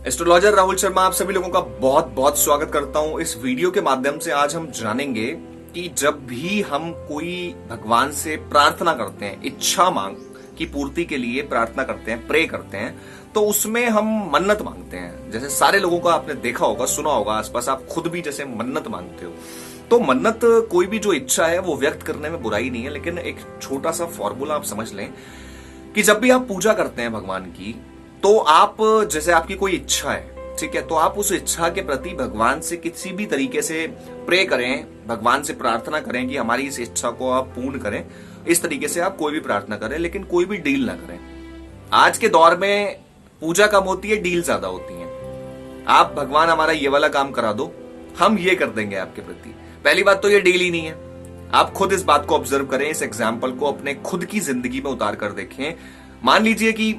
Astrologer Rahul Sharma आप सभी लोगों का बहुत बहुत स्वागत करता हूं। इस वीडियो के माध्यम से आज हम जानेंगे कि जब भी हम कोई भगवान से प्रार्थना करते हैं, इच्छा मांग की पूर्ति के लिए प्रार्थना करते हैं, प्रे करते हैं, तो उसमें हम मन्नत मांगते हैं। जैसे सारे लोगों का आपने देखा होगा, सुना होगा, आसपास आप खुद भी जैसे मन्नत मांगते हो। तो मन्नत कोई भी जो इच्छा है वो व्यक्त करने में बुराई नहीं है, लेकिन एक छोटा सा फॉर्मूला आप समझ लें कि जब भी आप पूजा करते हैं भगवान की, तो आप जैसे आपकी कोई इच्छा है, ठीक है, तो आप उस इच्छा के प्रति भगवान से किसी भी तरीके से प्रे करें, भगवान से प्रार्थना करें कि हमारी इस इच्छा को आप पूर्ण करें। इस तरीके से आप कोई भी प्रार्थना करें, लेकिन कोई भी डील ना करें। आज के दौर में पूजा कम होती है, डील ज्यादा होती है। आप भगवान हमारा ये वाला काम करा दो, हम ये कर देंगे आपके प्रति। पहली बात तो ये डील ही नहीं है। आप खुद इस बात को ऑब्जर्व करें, इस एग्जाम्पल को अपने खुद की जिंदगी में उतार कर देखें। मान लीजिए कि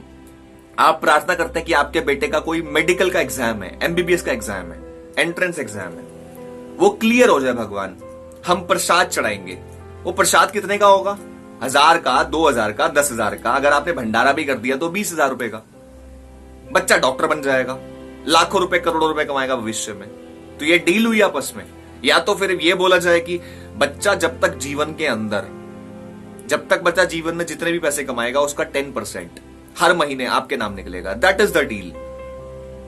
आप प्रार्थना करते हैं कि आपके बेटे का कोई मेडिकल का एग्जाम है, एमबीबीएस का एग्जाम है, एंट्रेंस एग्जाम है, वो क्लियर हो जाए भगवान, हम प्रसाद चढ़ाएंगे। वो प्रसाद कितने का होगा? 1000 का, 2000 का, 10,000 का। अगर आपने भंडारा भी कर दिया तो 20,000 रुपए का। बच्चा डॉक्टर बन जाएगा, लाखों रुपए, करोड़ों रुपए कमाएगा भविष्य में। तो ये डील हुई आपस में। या तो फिर ये बोला जाए कि बच्चा जब तक जीवन के अंदर, जब तक बच्चा जीवन में जितने भी पैसे कमाएगा उसका 10% हर महीने आपके नाम निकलेगा। That is the deal.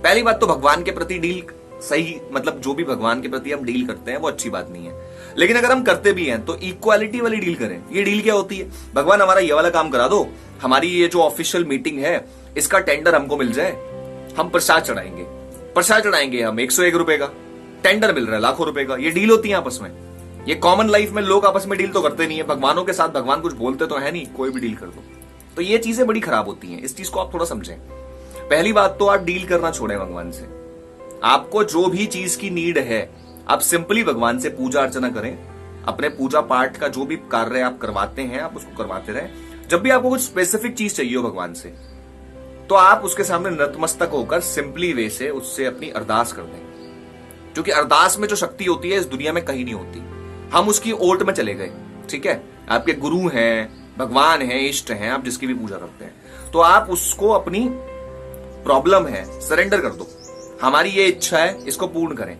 पहली बात तो भगवान के प्रति डील सही, मतलब जो भी भगवान के प्रति हम डील करते हैं वो अच्छी बात नहीं है। लेकिन अगर हम करते भी हैं तो इक्वालिटी वाली डील करें। ये डील क्या होती है? भगवान हमारा ये वाला काम करा दो, हमारी ये जो ऑफिशियल मीटिंग है इसका टेंडर हमको मिल जाए, हम प्रसाद चढ़ाएंगे। प्रसाद चढ़ाएंगे हम 101 रुपए का, टेंडर मिल रहा है लाखों रुपए का। ये डील होती है आपस में। ये कॉमन लाइफ में लोग आपस में डील तो करते नहीं है। भगवानों के साथ भगवान कुछ बोलते तो है नहीं, कोई भी डील कर दो। तो ये चीजें बड़ी खराब होती हैं। इस चीज को आप थोड़ा समझें। पहली बात तो आप डील करना छोड़ें भगवान से। आपको जो भी चीज की नीड है, आप सिंपली भगवान से पूजा अर्चना करें। अपने पूजा पाठ का जो भी कार्य आप करवाते हैं, आप उसको करवाते रहें। जब भी आपको कुछ स्पेसिफिक चीज चाहिए हो भगवान से, तो आप उसके सामने नतमस्तक होकर सिंपली वे से उससे अपनी अरदास कर दें। क्योंकि अरदास में जो शक्ति होती है इस दुनिया में कहीं नहीं होती। हम उसकी ओट में चले गए, ठीक है। आपके गुरु हैं, भगवान है, इष्ट हैं, आप जिसकी भी पूजा करते हैं, तो आप उसको अपनी प्रॉब्लम है सरेंडर कर दो। हमारी ये इच्छा है, इसको पूर्ण करें।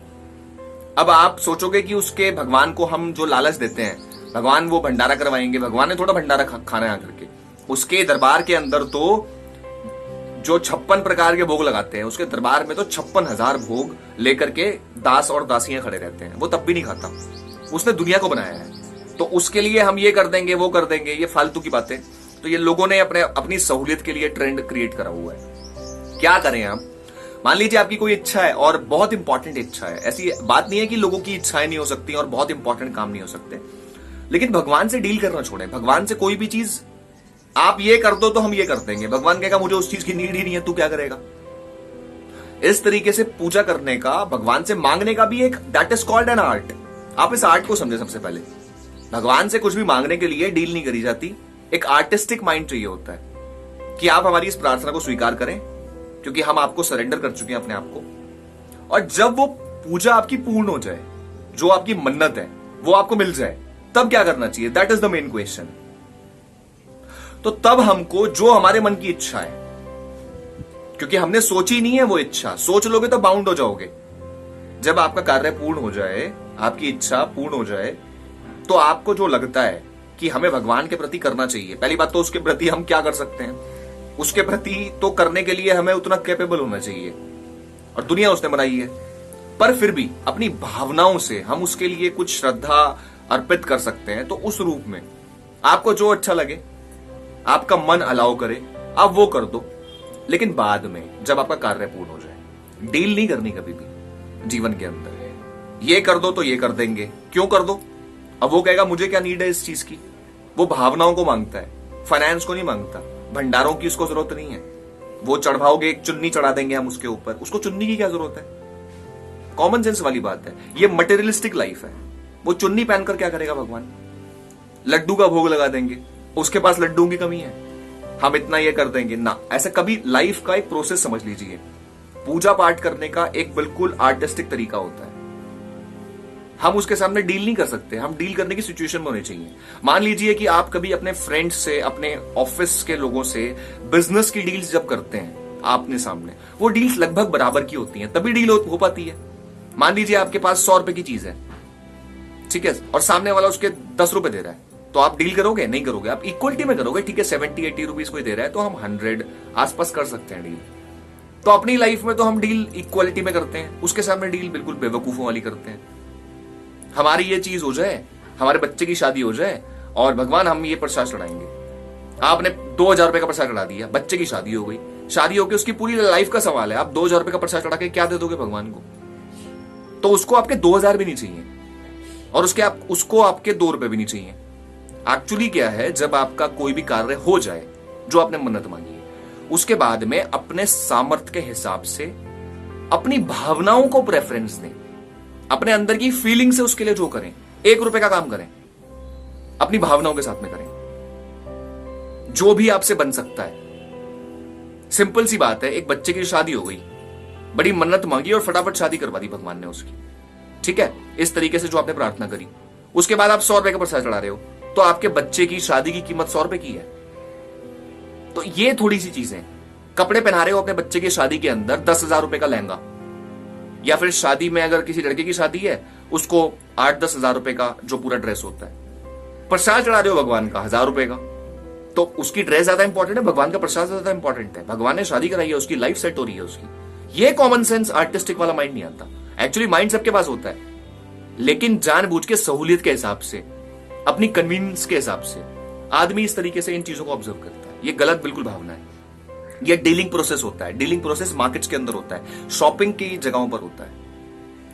अब आप सोचोगे कि उसके भगवान को हम जो लालच देते हैं, भगवान वो भंडारा करवाएंगे, भगवान ने थोड़ा भंडारा खाना है आकर के। उसके दरबार के अंदर तो जो 56 प्रकार के भोग लगाते हैं, उसके दरबार में तो 56,000 भोग लेकर के दास और दासियां खड़े रहते हैं। वो तब भी नहीं खाता। उसने दुनिया को बनाया है, तो उसके लिए हम ये कर देंगे, वो कर देंगे, ये फालतू की बातें। तो ये लोगों ने अपनी सहूलियत के लिए ट्रेंड क्रिएट करा हुआ है। क्या करें हम? मान लीजिए आपकी कोई इच्छा है और बहुत इंपॉर्टेंट इच्छा है। ऐसी बात नहीं है कि लोगों की इच्छाएं नहीं हो सकती और बहुत इंपॉर्टेंट काम नहीं हो सकते, लेकिन भगवान से डील करना छोड़ें। भगवान से कोई भी चीज आप ये कर दो तो हम ये कर देंगे। भगवान कहेगा मुझे उस चीज की नीड ही नहीं है, तू क्या करेगा? इस तरीके से पूजा करने का, भगवान से मांगने का भी एक, that is called an art. आप इस आर्ट को समझे। सबसे पहले भगवान से कुछ भी मांगने के लिए डील नहीं करी जाती। एक आर्टिस्टिक माइंड चाहिए होता है कि आप हमारी इस प्रार्थना को स्वीकार करें, क्योंकि हम आपको सरेंडर कर चुके हैं अपने आप को। और जब वो पूजा आपकी पूर्ण हो जाए, जो आपकी मन्नत है वो आपको मिल जाए, तब क्या करना चाहिए? That is the main question. तो तब हमको जो हमारे मन की इच्छा है, क्योंकि हमने सोची नहीं है वो इच्छा, सोच लोगे तो बाउंड हो जाओगे। जब आपका कार्य पूर्ण हो जाए, आपकी इच्छा पूर्ण हो जाए, तो आपको जो लगता है कि हमें भगवान के प्रति करना चाहिए, पहली बात तो उसके प्रति हम क्या कर सकते हैं, उसके प्रति तो करने के लिए हमें उतना कैपेबल होना चाहिए, और दुनिया उसने बनाई है। पर फिर भी अपनी भावनाओं से हम उसके लिए कुछ श्रद्धा अर्पित कर सकते हैं। तो उस रूप में आपको जो अच्छा लगे, आपका मन अलाउ करे, आप वो कर दो। लेकिन बाद में जब आपका कार्य पूर्ण हो जाए, डील नहीं करनी कभी भी जीवन के अंदर। ये कर दो तो ये कर देंगे, क्यों कर दो? अब वो कहेगा मुझे क्या नीड है इस चीज की। वो भावनाओं को मांगता है, फाइनेंस को नहीं मांगता। भंडारों की उसको जरूरत नहीं है। वो चढ़वाओगे, एक चुन्नी चढ़ा देंगे हम उसके ऊपर, उसको चुन्नी की क्या जरूरत है? कॉमन सेंस वाली बात है। ये मटेरियलिस्टिक लाइफ है। वो चुन्नी पहनकर क्या करेगा भगवान? लड्डू का भोग लगा देंगे, उसके पास लड्डू की कमी है, हम इतना ये कर देंगे ना। ऐसे कभी लाइफ का एक प्रोसेस समझ लीजिए। पूजा पाठ करने का एक बिल्कुल आर्टिस्टिक तरीका होता है। हम उसके सामने डील नहीं कर सकते। हम डील करने की सिचुएशन में होनी चाहिए। मान लीजिए कि आप कभी अपने फ्रेंड्स से, अपने ऑफिस के लोगों से बिजनेस की डील्स जब करते हैं, आपने सामने, वो डील्स लगभग बराबर की होती हैं, तभी डील हो पाती है। मान लीजिए आपके पास 100 रुपए की चीज है, ठीक है, और सामने वाला उसके 10 रुपए दे रहा है, तो आप डील करोगे? नहीं करोगे, आप इक्वलिटी में करोगे। ठीक है, 70-80 रुपीज कोई दे रहा है तो हम 100 आसपास कर सकते हैं डील। तो अपनी लाइफ में तो हम डील इक्वलिटी में करते हैं, उसके सामने डील बिल्कुल बेवकूफों वाली करते हैं। हमारी ये चीज हो जाए, हमारे बच्चे की शादी हो जाए, और भगवान हम ये प्रसाद चढ़ाएंगे। आपने 2000 रुपए का प्रसाद चढ़ा दिया, बच्चे की शादी हो गई, शादी होकर उसकी पूरी लाइफ का सवाल है, आप 2000 रुपए का प्रसाद चढ़ा के क्या दे दोगे भगवान को? तो उसको आपके 2000 भी नहीं चाहिए, और उसको आपके 2 रुपए भी नहीं चाहिए। एक्चुअली क्या है, जब आपका कोई भी कार्य हो जाए जो आपने मन्नत मांगी है, उसके बाद में अपने सामर्थ्य के हिसाब से अपनी भावनाओं को प्रेफरेंस दें, अपने अंदर की फीलिंग से उसके लिए जो करें, 1 रुपए का काम करें, अपनी भावनाओं के साथ में करें, जो भी आपसे बन सकता है। सिंपल सी बात है, एक बच्चे की शादी हो गई, बड़ी मन्नत मांगी और फटाफट शादी करवा दी भगवान ने उसकी, ठीक है, इस तरीके से जो आपने प्रार्थना करी, उसके बाद आप 100 रुपए का प्रसाद चढ़ा रहे हो, तो आपके बच्चे की शादी की कीमत 100 रुपए की है। तो ये थोड़ी सी चीजें, कपड़े पहना रहे हो अपने बच्चे की शादी के अंदर 10,000 रुपए का लहंगा, या फिर शादी में अगर किसी लड़के की शादी है उसको 8-10 हजार रुपए का जो पूरा ड्रेस होता है। प्रसाद चढ़ा रहे हो भगवान का 1000 रुपए का, तो उसकी ड्रेस ज्यादा इंपॉर्टेंट है, भगवान का प्रसाद ज्यादा इंपॉर्टेंट है। भगवान ने शादी कराई है, उसकी लाइफ सेट हो रही है उसकी। ये कॉमन सेंस आर्टिस्टिक वाला माइंड नहीं आता। एक्चुअली माइंड सबके पास होता है, लेकिन जानबूझ के सहूलियत के हिसाब से, अपनी कन्वीनियंस के हिसाब से आदमी इस तरीके से इन चीजों को ऑब्जर्व करता है। ये गलत बिल्कुल भावना है। ये डीलिंग प्रोसेस होता है, डीलिंग प्रोसेस मार्केट्स के अंदर होता है, शॉपिंग की जगहों पर होता है।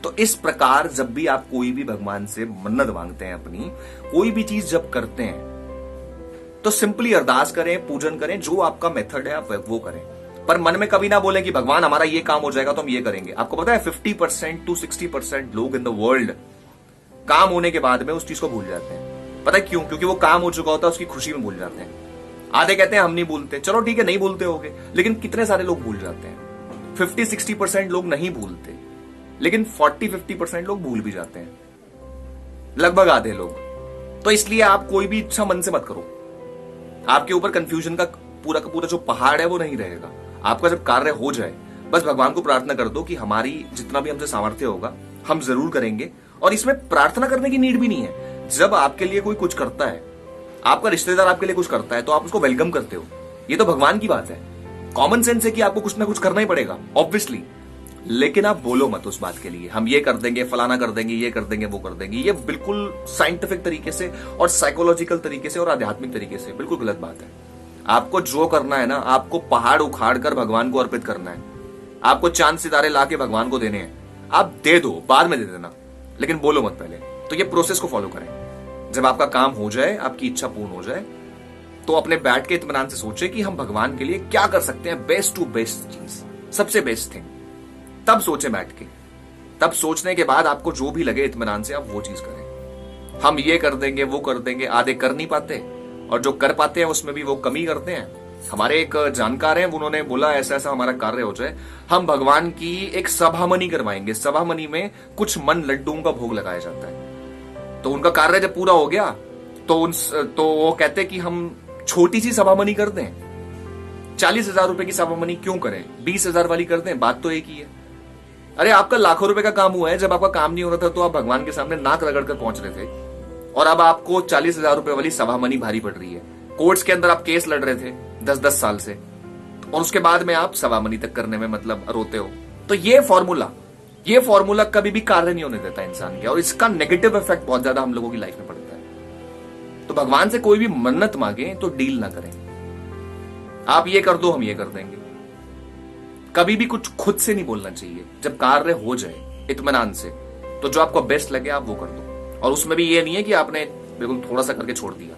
तो इस प्रकार जब भी आप कोई भी भगवान से मन्नत मांगते हैं, अपनी कोई भी चीज जब करते हैं, तो सिंपली अरदास करें, पूजन करें, जो आपका मेथड है आप वो करें, पर मन में कभी ना बोलें कि भगवान हमारा ये काम हो जाएगा तो हम ये करेंगे। आपको पता है 50% to 60% लोग इन द वर्ल्ड काम होने के बाद में उस चीज को भूल जाते हैं। पता है क्यों? क्योंकि वो काम हो चुका होता है, उसकी खुशी में भूल जाते हैं। आधे कहते हैं हम नहीं भूलते, चलो ठीक है नहीं भूलते होगे, लेकिन कितने सारे लोग भूल जाते हैं? 50-60% लोग नहीं भूलते, लेकिन 40-50% लोग भूल भी जाते हैं, लगभग आधे लोग। तो इसलिए आप कोई भी इच्छा मन से मत करो, आपके ऊपर कंफ्यूजन का पूरा जो पहाड़ है वो नहीं रहेगा। आपका जब कार्य हो जाए, बस भगवान को प्रार्थना कर दो कि हमारी जितना भी हमसे सामर्थ्य होगा हम जरूर करेंगे। और इसमें प्रार्थना करने की नीड भी नहीं है। जब आपके लिए कोई कुछ करता है, आपका रिश्तेदार आपके लिए कुछ करता है, तो आप उसको वेलकम करते हो, ये तो भगवान की बात है। कॉमन सेंस है कि आपको कुछ ना कुछ करना ही पड़ेगा ऑब्वियसली, लेकिन आप बोलो मत उस बात के लिए हम ये कर देंगे, फलाना कर देंगे, ये कर देंगे, वो कर देंगे। ये बिल्कुल साइंटिफिक तरीके से और साइकोलॉजिकल तरीके से और आध्यात्मिक तरीके से बिल्कुल गलत बात है। आपको जो करना है ना, आपको पहाड़ उखाड़ कर भगवान को अर्पित करना है, आपको चांद सितारे ला के भगवान को देने हैं। आप दे दो, बाद में दे देना, लेकिन बोलो मत पहले। तो ये प्रोसेस को फॉलो करें। जब आपका काम हो जाए, आपकी इच्छा पूर्ण हो जाए, तो अपने बैठ के इत्मीनान से सोचे कि हम भगवान के लिए क्या कर सकते हैं, बेस्ट टू बेस्ट चीज, सबसे बेस्ट थिंग। तब सोचे बैठ के, तब सोचने के बाद आपको जो भी लगे इत्मीनान से आप वो चीज करें। हम ये कर देंगे, वो कर देंगे, आधे कर नहीं पाते, और जो कर पाते हैं उसमें भी वो कमी करते हैं। हमारे एक जानकार हैं, उन्होंने बोला ऐसा ऐसा हमारा कार्य हो जाए, हम भगवान की एक सभामनी करवाएंगे। सभामनी में कुछ मन लड्डुओं का भोग लगाया जाता है। तो उनका कार्य जब पूरा हो गया तो वो कहते कि हम छोटी सी सभामनी कर दें, 40,000 रुपए की सभामनी क्यों करें, 20,000 वाली कर दें, बात तो एक ही है। अरे आपका लाखों रुपए का काम हुआ है, जब आपका काम नहीं हो रहा था तो आप भगवान के सामने नाक रगड़ कर पहुंच रहे थे, और अब आपको 40,000 रुपए वाली सभामनी भारी पड़ रही है। कोर्ट्स के अंदर आप केस लड़ रहे थे 10-10 साल से, और उसके बाद में आप सभामनी तक करने में मतलब रोते हो। तो ये फॉर्मूला कभी भी कार्य नहीं होने देता इंसान के, और इसका नेगेटिव इफेक्ट बहुत ज्यादा हम लोगों की लाइफ में पड़ता है। तो भगवान से कोई भी मन्नत मांगे तो डील ना करें, आप ये कर दो हम ये कर देंगे। कभी भी कुछ खुद से नहीं बोलना चाहिए। जब कार्य हो जाए इत्मीनान से, तो जो आपको बेस्ट लगे आप वो कर दो। और उसमें भी ये नहीं है कि आपने बिल्कुल थोड़ा सा करके छोड़ दिया,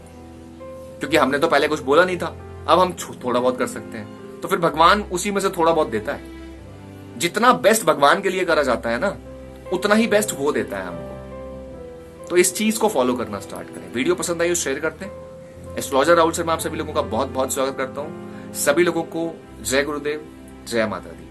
क्योंकि हमने तो पहले कुछ बोला नहीं था, अब हम थोड़ा बहुत कर सकते हैं, तो फिर भगवान उसी में से थोड़ा बहुत देता है। जितना बेस्ट भगवान के लिए करा जाता है ना, उतना ही बेस्ट वो देता है हमको। तो इस चीज को फॉलो करना स्टार्ट करें। वीडियो पसंद आई तो शेयर करते हैं। एस्ट्रोलॉजर राहुल शर्मा आप सभी लोगों का बहुत बहुत स्वागत करता हूं। सभी लोगों को जय गुरुदेव, जय माता दी।